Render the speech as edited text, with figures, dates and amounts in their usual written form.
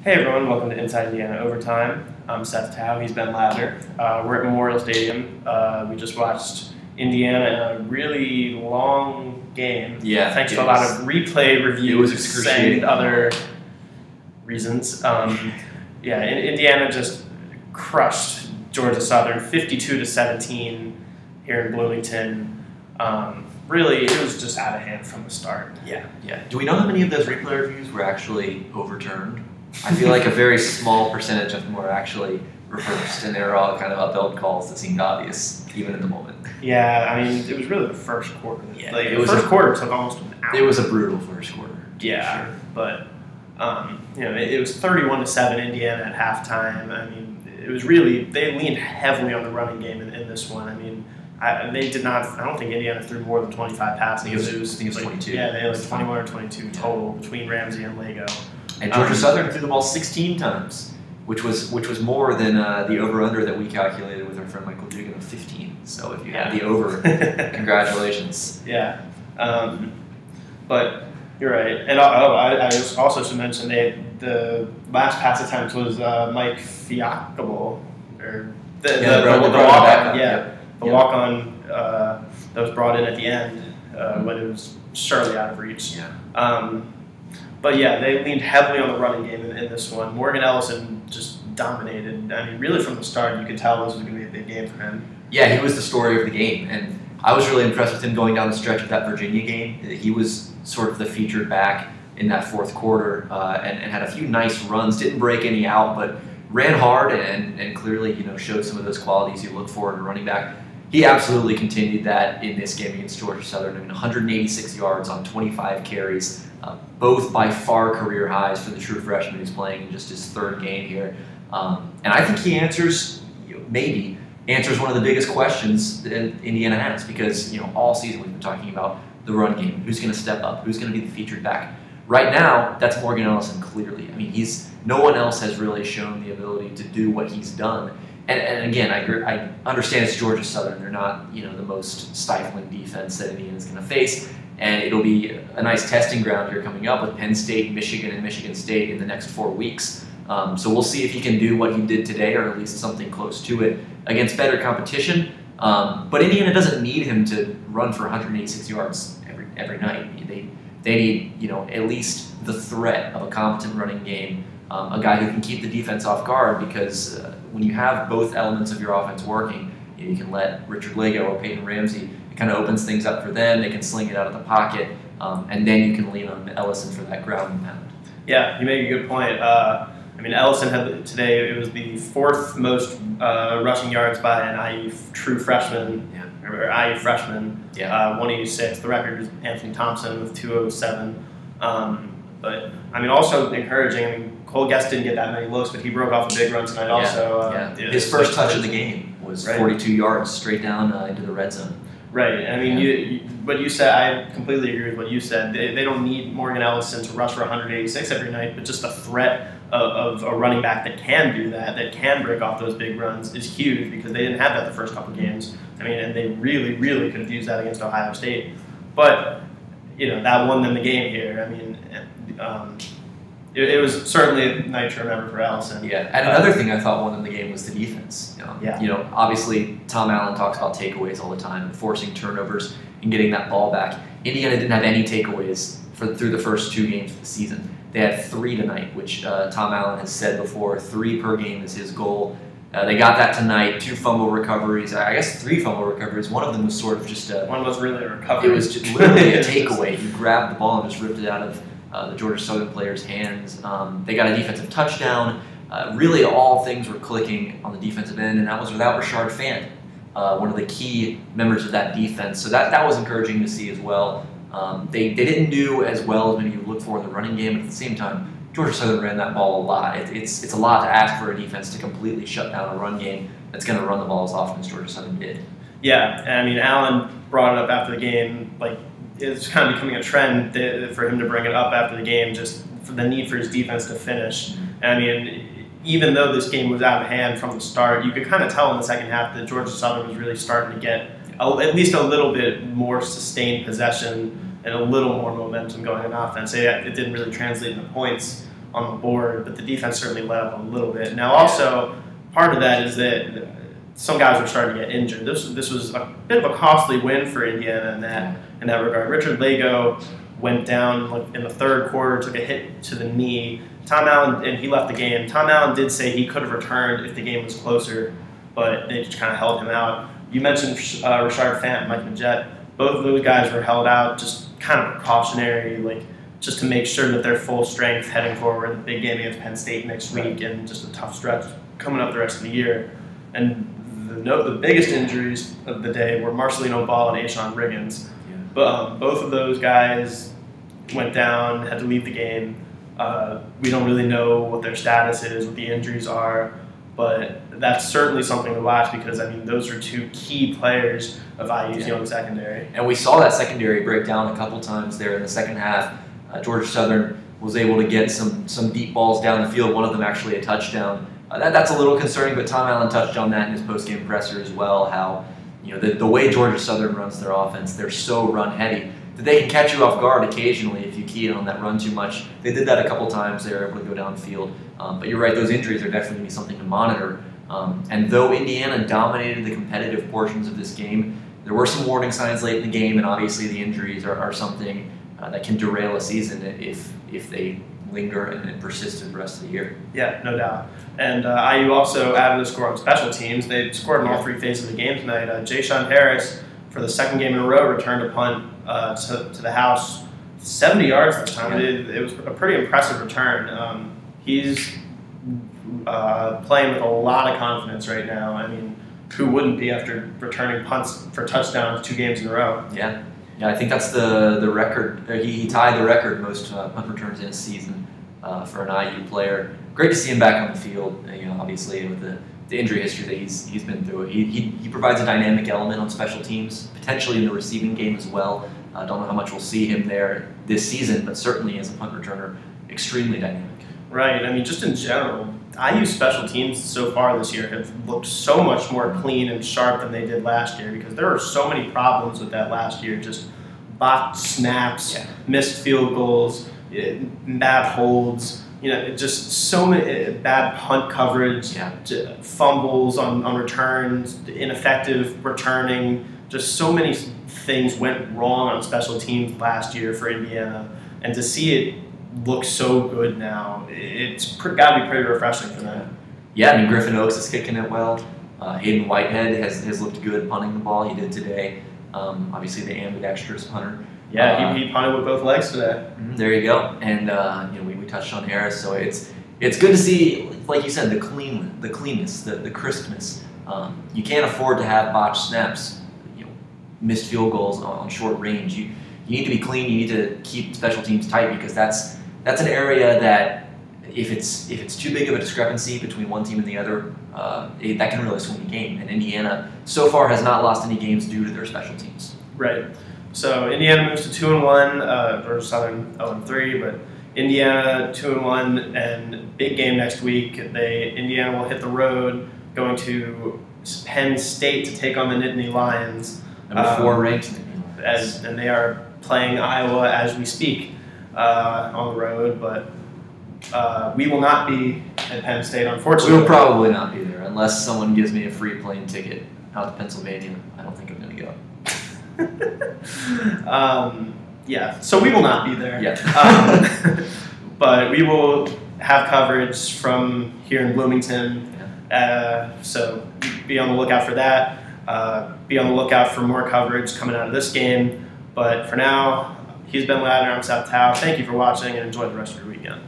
Hey everyone, welcome to Inside Indiana Overtime. I'm Seth Tao, he's Ben Lather. We're at Memorial Stadium. We just watched Indiana in a really long game. Yeah, thanks to a lot of replay reviews and other reasons. Indiana just crushed Georgia Southern 52-17 here in Bloomington. Really, it was just out of hand from the start. Yeah. Do we know how many of those replay reviews were actually overturned? I feel like a very small percentage of them were actually reversed, and they were all kind of upheld calls that seemed obvious, even in the moment. Yeah, I mean, it was really the first quarter. Yeah, the first quarter took almost an hour. It was a brutal first quarter. Yeah, sure. But it was 31-7 Indiana at halftime. I mean, it was really, they leaned heavily on the running game in this one. I mean, they did not. I don't think Indiana threw more than 25 passes. I think it was 22. Yeah, they had like 21 or 22 total between Ramsey and Lego. And Georgia Southern threw the ball 16 times, which was more than the over/under that we calculated with our friend Michael Dugan of 15. So if you had the over, congratulations. Yeah, but you're right. And I also should mention the last pass attempt was Mike Fiacable, or the walk-on that was brought in at the end when it was surely out of reach. Yeah. But yeah, they leaned heavily on the running game in this one. Morgan Ellison just dominated. I mean, really from the start, you could tell this was going to be a big game for him. Yeah, he was the story of the game, and I was really impressed with him going down the stretch of that Virginia game. He was sort of the featured back in that fourth quarter and had a few nice runs. Didn't break any out, but ran hard and clearly showed some of those qualities you look for in a running back. He absolutely continued that in this game against Georgia Southern. I mean, 186 yards on 25 carries. Both by far career highs for the true freshman who's playing in just his third game here. And I think he answers one of the biggest questions that Indiana has, because all season we've been talking about the run game. Who's going to step up? Who's going to be the featured back? Right now, that's Morgan Ellison clearly. I mean, no one else has really shown the ability to do what he's done. And again, I understand it's Georgia Southern. They're not the most stifling defense that Indiana's going to face. And it'll be a nice testing ground here coming up with Penn State, Michigan, and Michigan State in the next 4 weeks. So we'll see if he can do what he did today, or at least something close to it, against better competition. But Indiana doesn't need him to run for 186 yards every night. They need at least the threat of a competent running game, a guy who can keep the defense off guard, because when you have both elements of your offense working, you can let Richard Lego or Peyton Ramsey. Kind of opens things up for them. They can sling it out of the pocket, and then you can lean on Ellison for that ground and pound. Yeah, you make a good point. I mean, Ellison had today, it was the fourth most rushing yards by an IU true freshman, or IU freshman, 186. The record is Anthony Thompson with 207. But, I mean, also encouraging. I mean, Cole Guest didn't get that many looks, but he broke off a big run tonight also. His first touch of the game was 42 yards straight down into the red zone. Right. I mean, what you said, I completely agree with what you said. They don't need Morgan Ellison to rush for 186 every night, but just the threat of a running back that can do that can break off those big runs is huge, because they didn't have that the first couple games. I mean, and they really, really could have used that against Ohio State. But, that won them the game here. I mean, it was certainly a night to remember for Ellison. Yeah, and another thing I thought won them the game was the defense. Obviously Tom Allen talks about takeaways all the time, and forcing turnovers and getting that ball back. Indiana didn't have any takeaways through the first 2 games of the season. They had 3 tonight, which Tom Allen has said before, 3 per game is his goal. They got that tonight. 2 fumble recoveries. I guess 3 fumble recoveries. One of them was sort of just one was really a recovery. It was just literally a takeaway. He grabbed the ball and just ripped it out of the Georgia Southern players' hands. They got a defensive touchdown. Really, all things were clicking on the defensive end, and that was without Rashard Fant, one of the key members of that defense. So that was encouraging to see as well. They didn't do as well as maybe you look for in the running game, but at the same time, Georgia Southern ran that ball a lot. It's a lot to ask for a defense to completely shut down a run game that's going to run the ball as often as Georgia Southern did. Yeah, and I mean, Allen brought it up after the game, like, it's kind of becoming a trend for him to bring it up after the game, just for the need for his defense to finish. And I mean, even though this game was out of hand from the start, you could kind of tell in the second half that Georgia Southern was really starting to get at least a little bit more sustained possession and a little more momentum going on offense. It didn't really translate into points. on the board, but the defense certainly let up a little bit. Now, also, part of that is that some guys were starting to get injured. This was a bit of a costly win for Indiana in that regard. Richard Lago went down in the third quarter, took a hit to the knee. Tom Allen, and he left the game. Tom Allen did say he could have returned if the game was closer, but they just kind of held him out. You mentioned Rashard Fant, Mike Majette. Both of those guys were held out, just kind of precautionary, like just to make sure that they're full strength heading forward. The big game against Penn State next week, and just a tough stretch coming up the rest of the year. And the biggest injuries of the day were Marcelino Ball and A'Shawn Riggins. But both of those guys went down, had to leave the game. We don't really know what their status is, what the injuries are, but that's certainly something to watch because, I mean, those are two key players of IU's young secondary. And we saw that secondary break down a couple times there in the second half. Georgia Southern was able to get some deep balls down the field, one of them actually a touchdown. That's a little concerning, but Tom Allen touched on that in his post-game presser as well, how the way Georgia Southern runs their offense, they're so run-heavy that they can catch you off guard occasionally if you key in on that run too much. They did that a couple times. They were able to go downfield. But you're right, those injuries are definitely going to be something to monitor. And though Indiana dominated the competitive portions of this game, there were some warning signs late in the game, and obviously the injuries are something that can derail a season if they linger and persist through the rest of the year. Yeah, no doubt. And IU also added a score on special teams. They scored in all three phases of the game tonight. J-Shun Harris, for the second game in a row, returned a punt to the house, 70 yards this time. It was a pretty impressive return. He's playing with a lot of confidence right now. I mean, who wouldn't be after returning punts for touchdowns 2 games in a row? Yeah, I think that's the record. He tied the record most punt returns in a season for an IU player. Great to see him back on the field. Obviously with the injury history that he's been through. He provides a dynamic element on special teams, potentially in the receiving game as well. I don't know how much we'll see him there this season, but certainly as a punt returner, extremely dynamic. Right. I mean, just in general, IU special teams so far this year have looked so much more clean and sharp than they did last year because there were so many problems with that last year. Just botched snaps, missed field goals, bad holds. Just so many bad punt coverage, fumbles on returns, ineffective returning. Just so many things went wrong on special teams last year for Indiana, and to see it look so good now, it's got to be pretty refreshing for them. Yeah, I mean, Griffin Oaks is kicking it well. Hayden Whitehead has looked good punting the ball. He did today. Obviously, the ambidextrous punter. Yeah, he punted with both legs today. There you go. And we touched on Harris, so it's good to see, like you said, the cleanness, the crispness. You can't afford to have botched snaps, missed field goals on short range. You need to be clean. You need to keep special teams tight because that's an area that if it's too big of a discrepancy between one team and the other, that can really swing the game. And Indiana so far has not lost any games due to their special teams. Right. So Indiana moves to 2-1, Georgia Southern 0-3, but Indiana 2-1, and big game next week. Indiana will hit the road, going to Penn State to take on the Nittany Lions. Number 4 ranked. And they are playing Iowa as we speak on the road, but we will not be at Penn State, unfortunately. We will probably not be there unless someone gives me a free plane ticket out to Pennsylvania. I don't think I'm going to go. So we will not be there. Yeah. But we will have coverage from here in Bloomington. So be on the lookout for that. Be on the lookout for more coverage coming out of this game. But for now, he's Ben Ladner. I'm Seth Tao. Thank you for watching and enjoy the rest of your weekend.